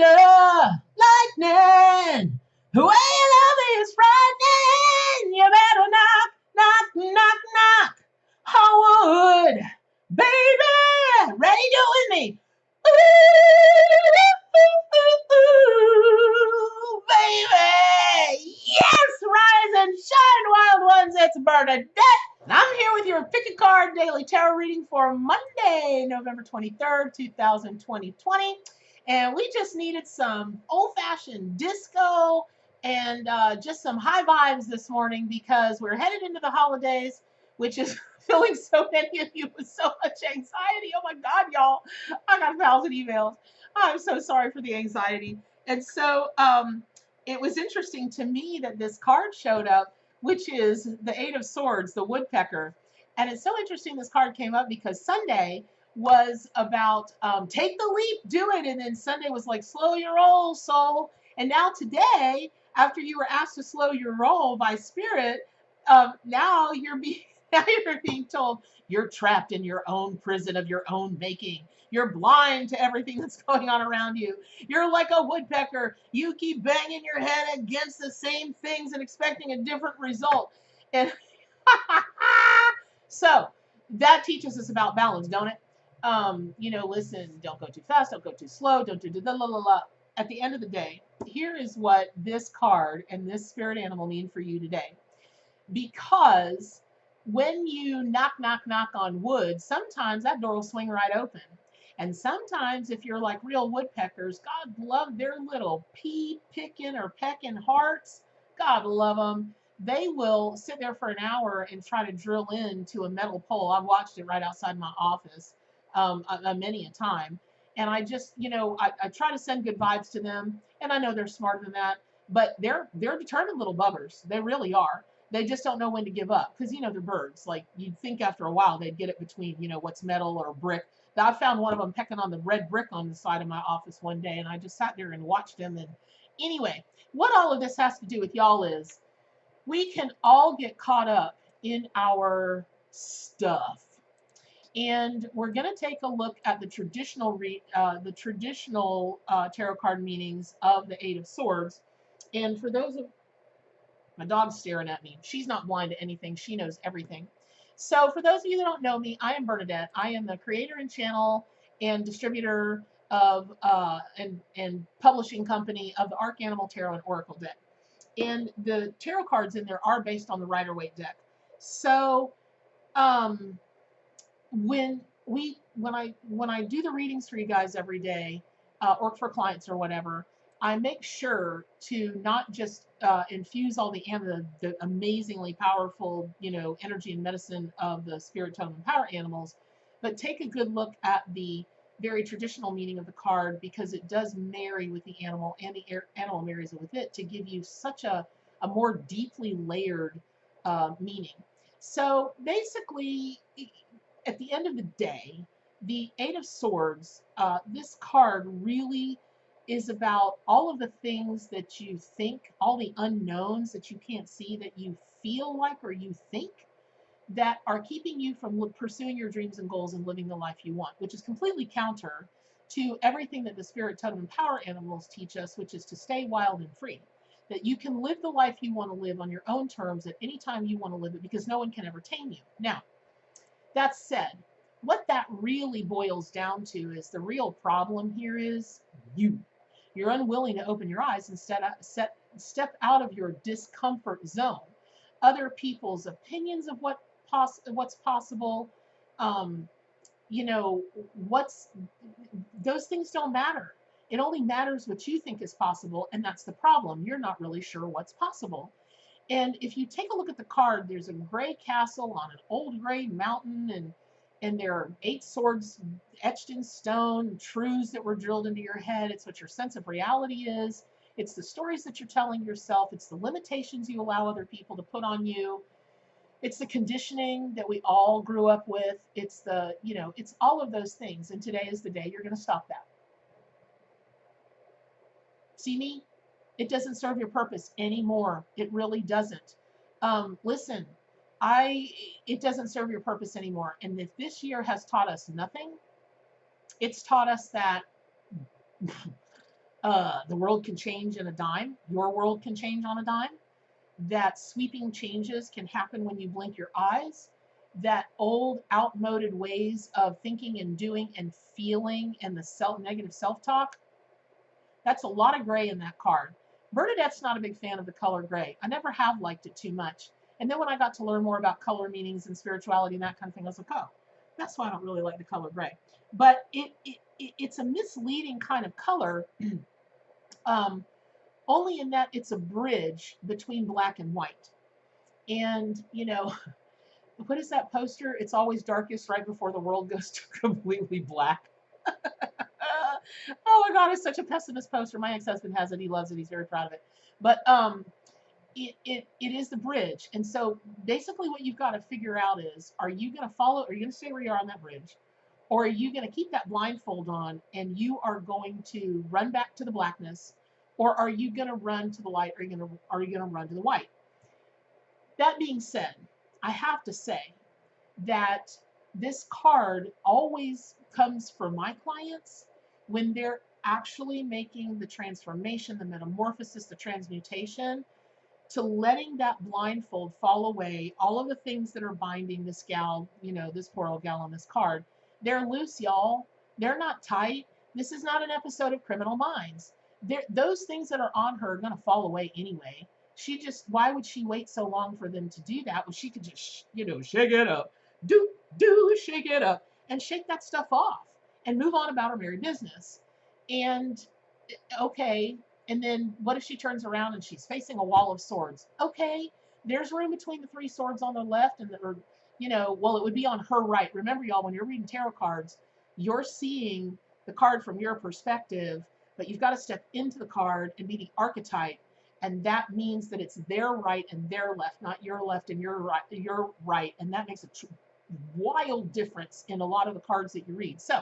thunder, lightning. The way you love me is frightening. You better knock, knock, knock, knock. Oh, wood, baby, ready to do it with me. Ooh, baby. Yes, rise and shine, wild ones. It's Bernadette. And I'm here with your Pick a Card Daily Tarot reading for Monday, November 23rd, 2020. And we just needed some old-fashioned disco and just some high vibes this morning because we're headed into the holidays, which is filling so many of you with so much anxiety. Oh my God, y'all. I got 1,000 emails. I'm so sorry for the anxiety. And so it was interesting to me that this card showed up, which is the Eight of Swords, the Woodpecker. And it's so interesting this card came up because Sunday was about take the leap, do it. And then Sunday was like, slow your roll, soul. And now today, after you were asked to slow your roll by spirit, now you're being told you're trapped in your own prison of your own making. You're blind to everything that's going on around you. You're like a woodpecker. You keep banging your head against the same things and expecting a different result. And so that teaches us about balance, don't it? Listen, don't go too fast, don't go too slow, don't do la la la la. At the end of the day, here is what this card and this spirit animal mean for you today. Because when you knock, knock, knock on wood, sometimes that door will swing right open. And sometimes if you're like real woodpeckers, God love their little pea picking or pecking hearts. God love them. They will sit there for an hour and try to drill into a metal pole. I've watched it right outside my office many a time. And I just, I try to send good vibes to them. And I know they're smarter than that. But they're determined little buggers. They really are. They just don't know when to give up because, they're birds. Like you'd think after a while they'd get it between, what's metal or brick. I found one of them pecking on the red brick on the side of my office one day, and I just sat there and watched them. And anyway, what all of this has to do with y'all is we can all get caught up in our stuff. And we're going to take a look at the traditional tarot card meanings of the Eight of Swords. And for those of my dog's staring at me. She's not blind to anything. She knows everything. So for those of you that don't know me, I am Bernadette. I am the creator and channel and distributor of and publishing company of the Arc Animal Tarot and Oracle deck. And the tarot cards in there are based on the Rider-Waite deck. So when I do the readings for you guys every day, or for clients or whatever, I make sure to not just infuse all the amazingly powerful, energy and medicine of the spirit, totem, and power animals, but take a good look at the very traditional meaning of the card because it does marry with the animal and the animal marries with it to give you such a more deeply layered meaning. So basically, at the end of the day, the Eight of Swords, this card really is about all of the things that you think, all the unknowns that you can't see, that you feel like or you think that are keeping you from pursuing your dreams and goals and living the life you want, which is completely counter to everything that the spirit, totem, and power animals teach us, which is to stay wild and free. That you can live the life you want to live on your own terms at any time you want to live it because no one can ever tame you. Now, that said, what that really boils down to is the real problem here is you. You're unwilling to open your eyes and step out of your discomfort zone. Other people's opinions of what's possible, those things don't matter. It only matters what you think is possible, and that's the problem. You're not really sure what's possible. And if you take a look at the card, there's a gray castle on an old gray mountain, and there are 8 swords etched in stone, truths that were drilled into your head. It's what your sense of reality is. It's the stories that you're telling yourself. It's the limitations you allow other people to put on you. It's the conditioning that we all grew up with. It's it's all of those things. And today is the day you're going to stop that. See me? It doesn't serve your purpose anymore. It really doesn't. Listen. It doesn't serve your purpose anymore. And if this year has taught us nothing, it's taught us that The world can change in a dime. Your world can change on a dime. That sweeping changes can happen when you blink your eyes. That old, outmoded ways of thinking and doing and feeling and the negative self-talk, that's a lot of gray in that card. Bernadette's not a big fan of the color gray. I never have liked it too much. And then when I got to learn more about color meanings and spirituality and that kind of thing, I was like, oh, that's why I don't really like the color gray. But it's a misleading kind of color, only in that it's a bridge between black and white. And, you know, what is that poster? It's always darkest right before the world goes to completely black. Oh my God, it's such a pessimist poster. My ex-husband has it. He loves it. He's very proud of it. But it is the bridge. And so basically what you've got to figure out is, are you going to follow, are you going to stay where you are on that bridge? Or are you going to keep that blindfold on and you are going to run back to the blackness? Or are you going to run to the light? Or are you going to run to the white? That being said, I have to say that this card always comes for my clients when they're actually making the transformation, the metamorphosis, the transmutation, to letting that blindfold fall away. All of the things that are binding this gal, you know, this poor old gal on this card, they're loose, y'all. They're not tight. This is not an episode of Criminal Minds. Those things that are on her are going to fall away anyway. She just, why would she wait so long for them to do that? Well, she could just, you know, shake it up. Shake it up. And shake that stuff off. And move on about her merry business. And, okay, and then what if she turns around and she's facing a wall of swords? Okay, there's room between the 3 swords on the left and the, or, you know, well, it would be on her right. Remember, y'all, when you're reading tarot cards, you're seeing the card from your perspective, but you've got to step into the card and be the archetype. And that means that it's their right and their left, not your left and your right. And that makes a wild difference in a lot of the cards that you read. So,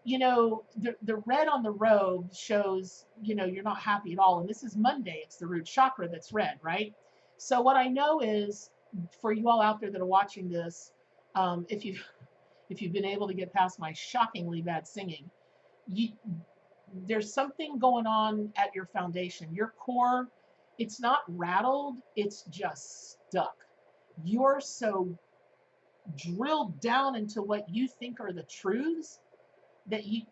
you know, the red on the robe shows, you know, you're not happy at all. And this is Monday. It's the root chakra that's red, right? So what I know is, for you all out there that are watching this, if you've been able to get past my shockingly bad singing, there's something going on at your foundation. Your core, it's not rattled, it's just stuck. You're so drilled down into what you think are the truths that you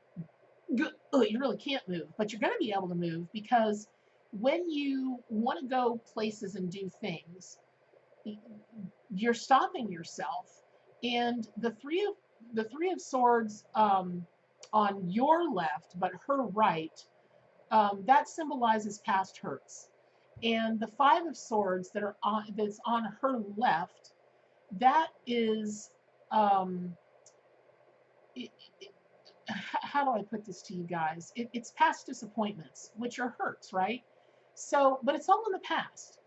really can't move. But you're going to be able to move, because when you want to go places and do things, you're stopping yourself. And the three of swords on your left, but her right, that symbolizes past hurts. And the 5 of swords that's on her left, that is, how do I put this to you guys? It's past disappointments, which are hurts, right? So, but it's all in the past.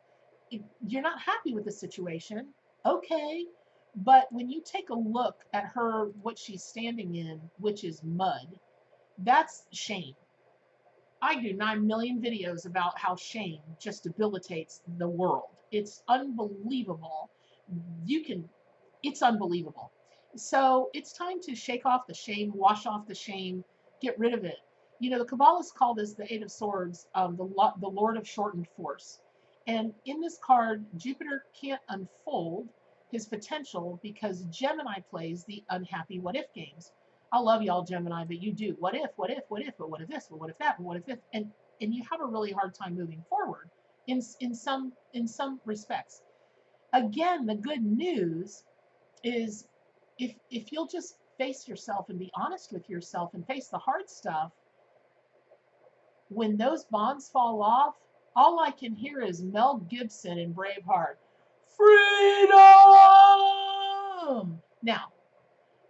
You're not happy with the situation, okay, but when you take a look at her, what she's standing in, which is mud, that's shame. I do 9 million videos about how shame just debilitates the world. It's unbelievable. It's unbelievable. So it's time to shake off the shame, wash off the shame, get rid of it. You know, the Kabbalists call this the 8 of Swords, the Lord of Shortened Force. And in this card, Jupiter can't unfold his potential because Gemini plays the unhappy what if games. I love y'all, Gemini, but you do. What if, but what if this, but what if that, but what if this? And you have a really hard time moving forward in some respects. Again, the good news is if you'll just face yourself and be honest with yourself and face the hard stuff, when those bonds fall off, all I can hear is Mel Gibson in Braveheart. Freedom! Now,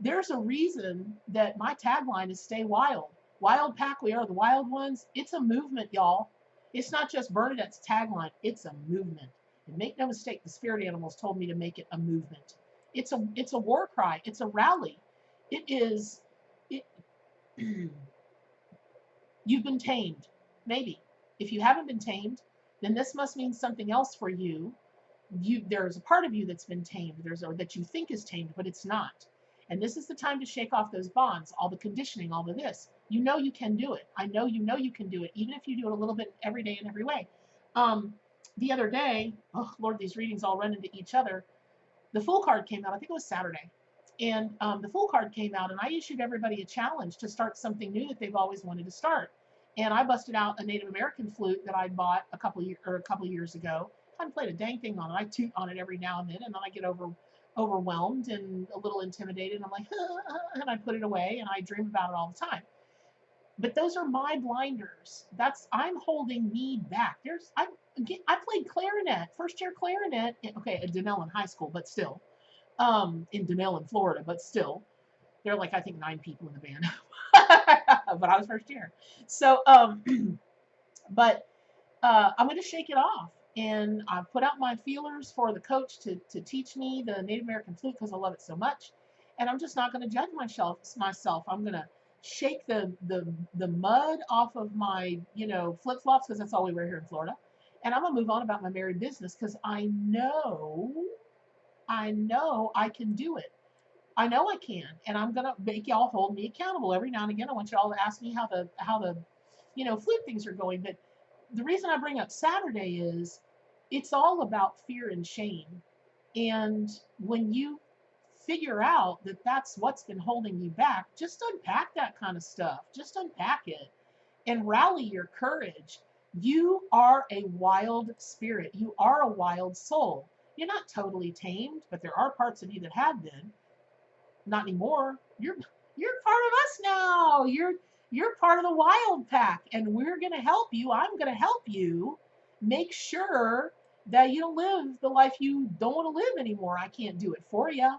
there's a reason that my tagline is stay wild. Wild pack, we are the wild ones. It's a movement, y'all. It's not just Bernadette's tagline, it's a movement. And make no mistake, the spirit animals told me to make it a movement. It's a war cry. It's a rally. It is, you've been tamed, maybe. If you haven't been tamed, then this must mean something else for you. There's a part of you that's been tamed, that you think is tamed, but it's not. And this is the time to shake off those bonds, all the conditioning, all of this. You know you can do it. I know you can do it, even if you do it a little bit every day in every way. The other day, oh Lord, these readings all run into each other. The Fool card came out. I think it was Saturday. And the Fool card came out, and I issued everybody a challenge to start something new that they've always wanted to start. And I busted out a Native American flute that I bought a couple of years ago. I haven't played a dang thing on it. I toot on it every now and then, and then I get overwhelmed and a little intimidated. And I'm like, and I put it away, and I dream about it all the time. But those are my blinders. I'm holding me back. I played clarinet, first year clarinet. Okay, at Denellen High School, but still, in Denellen, Florida, but still, there are like I think 9 people in the band, but I was first year. So, but I'm going to shake it off, and I've put out my feelers for the coach to teach me the Native American flute because I love it so much, and I'm just not going to judge myself. I'm going to shake the mud off of my flip-flops because that's all we wear here in Florida, and I'm gonna move on about my married business because I know I can do it. I know I can, and I'm gonna make y'all hold me accountable every now and again. I want y'all to ask me how the flute things are going. But the reason I bring up Saturday is it's all about fear and shame, and when you figure out that that's what's been holding you back, just unpack that kind of stuff. Just unpack it and rally your courage. You are a wild spirit. You are a wild soul. You're not totally tamed, but there are parts of you that have been. Not anymore. You're part of us now. You're part of the wild pack, and we're going to help you. I'm going to help you make sure that you don't live the life you don't want to live anymore. I can't do it for you.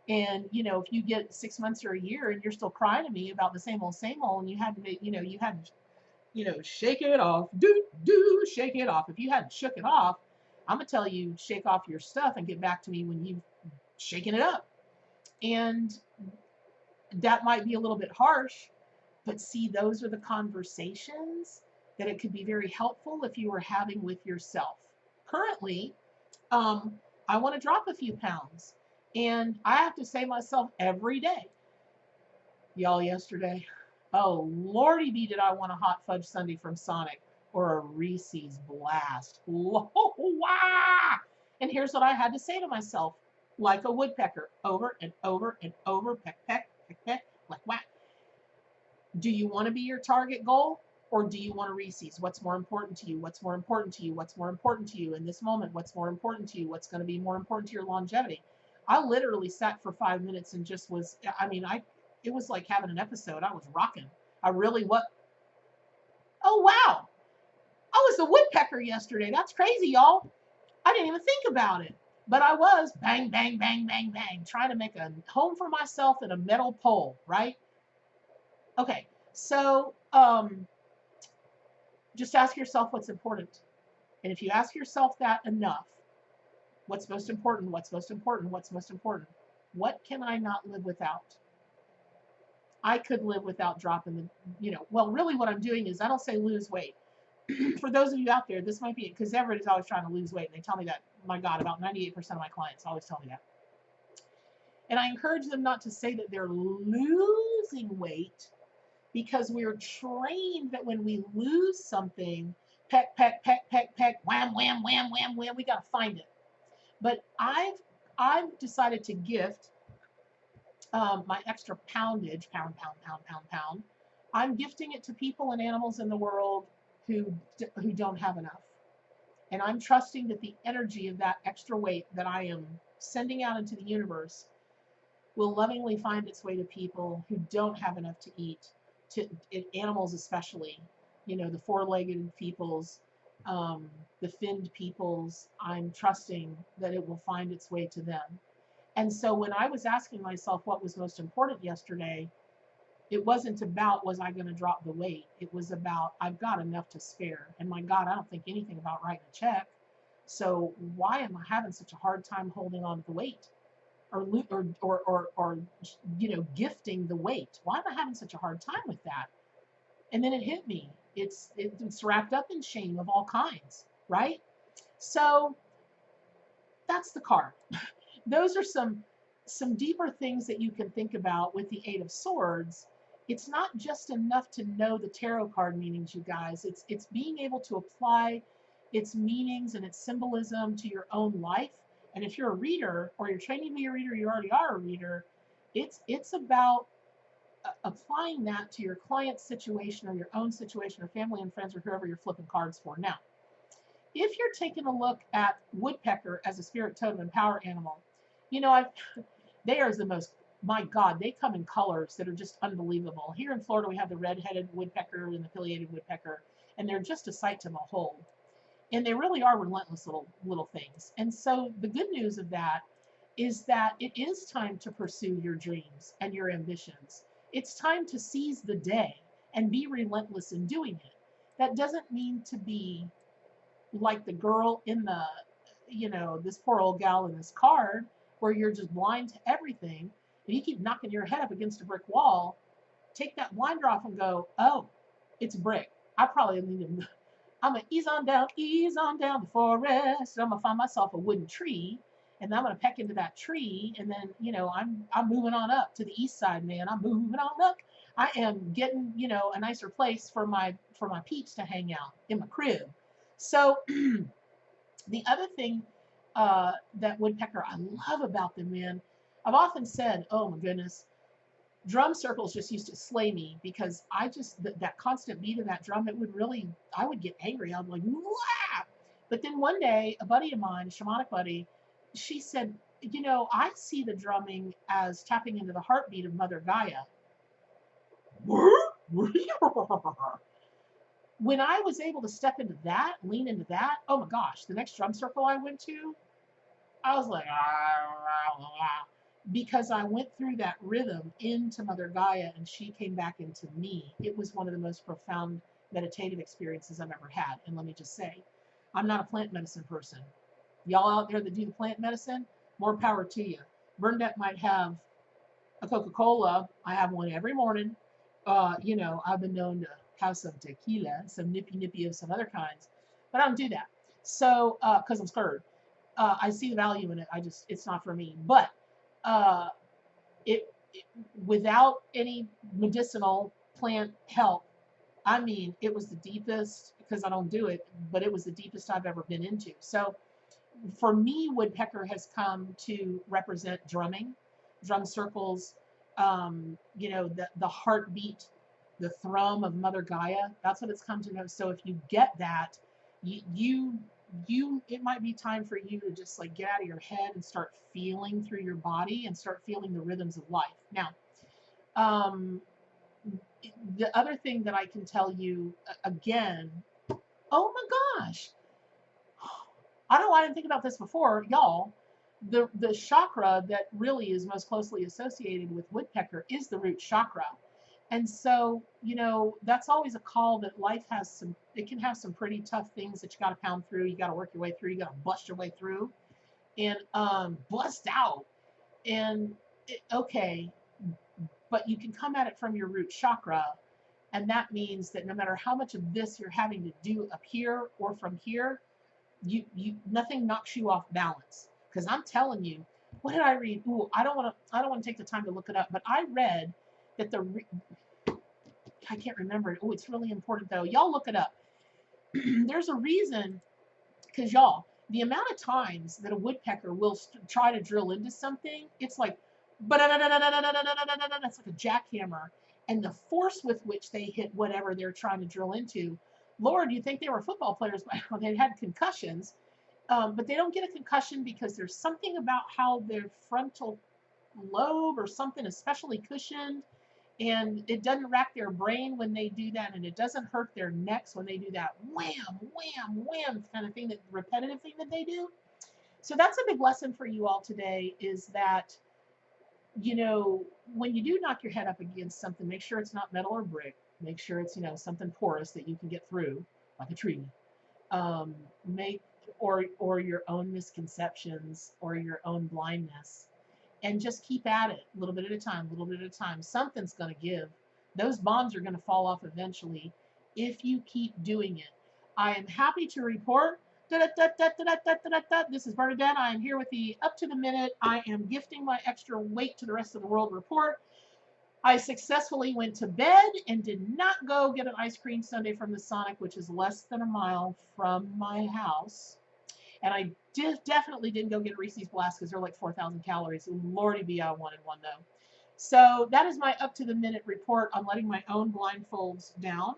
And, if you get 6 months or a year and you're still crying to me about the same old, and you hadn't, shake it off, shake it off. If you hadn't shook it off, I'm going to tell you, shake off your stuff and get back to me when you've shaken it up. And that might be a little bit harsh, but see, those are the conversations that it could be very helpful if you were having with yourself. Currently, I want to drop a few pounds. And I have to say to myself every day, y'all, yesterday, oh, Lordy B, did I want a hot fudge sundae from Sonic or a Reese's Blast. Wow. And here's what I had to say to myself, like a woodpecker, over and over and over, peck, peck, peck, peck, like whack. Do you want to be your target goal? Or do you want a Reese's? What's more important to you? What's more important to you? What's more important to you in this moment? What's more important to you? What's going to be more important to your longevity? I literally sat for 5 minutes and just was, it was like having an episode. I was rocking. I really was. Oh, wow. I was the woodpecker yesterday. That's crazy, y'all. I didn't even think about it. But I was bang, bang, bang, bang, bang, trying to make a home for myself in a metal pole, right? Okay, so just ask yourself what's important. And if you ask yourself that enough, what's most important, what's most important, what's most important, what can I not live without? I could live without dropping well, really what I'm doing is I don't say lose weight. For those of you out there, this might be it, because everybody's always trying to lose weight, and they tell me that, my God, about 98% of my clients always tell me that. And I encourage them not to say that they're losing weight, because we're trained that when we lose something, peck, peck, peck, peck, peck, wham, wham, wham, wham, wham, we got to find it. But I've decided to gift my extra poundage, pound. I'm gifting it to people and animals in the world who don't have enough. And I'm trusting that the energy of that extra weight that I am sending out into the universe will lovingly find its way to people who don't have enough to eat, to animals especially, the four-legged peoples, the finned peoples. I'm trusting that it will find its way to them. And so when I was asking myself what was most important yesterday, it wasn't about, was I going to drop the weight? It was about, I've got enough to spare. And my God, I don't think anything about writing a check. So why am I having such a hard time holding on to the weight? Or gifting the weight? Why am I having such a hard time with that? And then it hit me. It's wrapped up in shame of all kinds, right? So that's the card. Those are some some deeper things that you can think about with the Eight of Swords. It's not just enough to know the tarot card meanings, you guys. It's being able to apply its meanings and its symbolism to your own life. And if you're a reader, or you're training to be a reader, you already are a reader. It's about applying that to your client's situation or your own situation or family and friends or whoever you're flipping cards for. Now, if you're taking a look at woodpecker as a spirit totem and power animal, you know, they are the most, my God, they come in colors that are just unbelievable. Here in Florida, we have the red-headed woodpecker and the pileated woodpecker, and they're just a sight to behold. And they really are relentless little things. And so the good news of that is that it is time to pursue your dreams and your ambitions. It's time to seize the day and be relentless in doing it. That doesn't mean to be like the girl in the, you know, this poor old gal in this card, where you're just blind to everything and you keep knocking your head up against a brick wall. Take that blinder off and go, oh, it's a brick. I probably need to, I'm gonna ease on down the forest. I'm gonna find myself a wooden tree, and I'm gonna peck into that tree, and then, you know, I'm moving on up to the east side, man. I'm moving on up. I am getting, you know, a nicer place for my peeps to hang out in my crib. So the other thing that woodpecker I love about them, man, I've often said, oh my goodness, drum circles just used to slay me, because I just, that constant beat of that drum, it would really, I would get angry. I'd be like, wah! But then one day, a buddy of mine, a shamanic buddy, she said, you know, I see the drumming as tapping into the heartbeat of Mother Gaia. When I was able to step into that, lean into that, oh my gosh, the next drum circle I went to, I was like, because I went through that rhythm into Mother Gaia and she came back into me. It was one of the most profound meditative experiences I've ever had. And let me just say, I'm not a plant medicine person. Y'all out there that do the plant medicine, more power to you. Bernadette might have a Coca-Cola. I have one every morning. You know, I've been known to have some tequila, some nippy of some other kinds, but I don't do that. So, because I'm scared. I see the value in it. It's not for me. But it without any medicinal plant help, I mean, it was the deepest, because I don't do it, but it was the deepest I've ever been into. So for me, woodpecker has come to represent drumming, drum circles, you know, the heartbeat, the thrum of Mother Gaia. That's what it's come to know. So if you get that, you it might be time for you to just like get out of your head and start feeling through your body and start feeling the rhythms of life. Now, the other thing that I can tell you again, oh my gosh, I don't know why I didn't think about this before, y'all. The chakra that really is most closely associated with woodpecker is the root chakra. And so, you know, that's always a call that life has some, it can have some pretty tough things that you got to pound through. You got to work your way through. You got to bust your way through and bust out. And okay, but you can come at it from your root chakra. And that means that no matter how much of this you're having to do up here or from here, nothing knocks you off balance. Because I'm telling you, what did I read? Ooh, I don't want to take the time to look it up, but I read that I can't remember it. Oh, it's really important though. Y'all look it up. There's a reason, because y'all, the amount of times that a woodpecker will try to drill into something, it's like, it's like a jackhammer, and the force with which they hit whatever they're trying to drill into. Lord, you'd think they were football players, but they had concussions. But they don't get a concussion because there's something about how their frontal lobe or something especially cushioned, and it doesn't rack their brain when they do that, and it doesn't hurt their necks when they do that wham, wham, wham kind of thing, that repetitive thing that they do. So that's a big lesson for you all today, is that, you know, when you do knock your head up against something, make sure it's not metal or brick. Make sure it's, you know, something porous that you can get through, like a tree. Or your own misconceptions or your own blindness. And just keep at it, a little bit at a time, a little bit at a time. Something's going to give. Those bombs are going to fall off eventually if you keep doing it. I am happy to report This is Bernadette. I am here with the Up to the Minute. I am gifting my extra weight to the rest of the world report. I successfully went to bed and did not go get an ice cream sundae from the Sonic, which is less than a mile from my house. And I definitely didn't go get a Reese's Blast because they're like 4,000 calories. Lordy be, I wanted one though. So that is my up to the minute report on letting my own blindfolds down.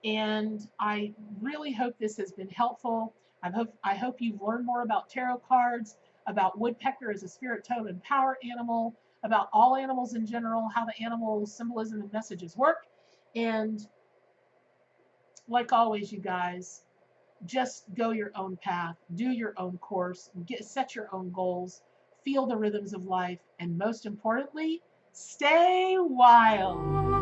And I really hope this has been helpful. I hope you've learned more about tarot cards, about woodpecker as a spirit totem and power animal, about all animals in general, how the animal symbolism and messages work. And like always, you guys, just go your own path, do your own course, set your own goals, feel the rhythms of life, and most importantly, stay wild.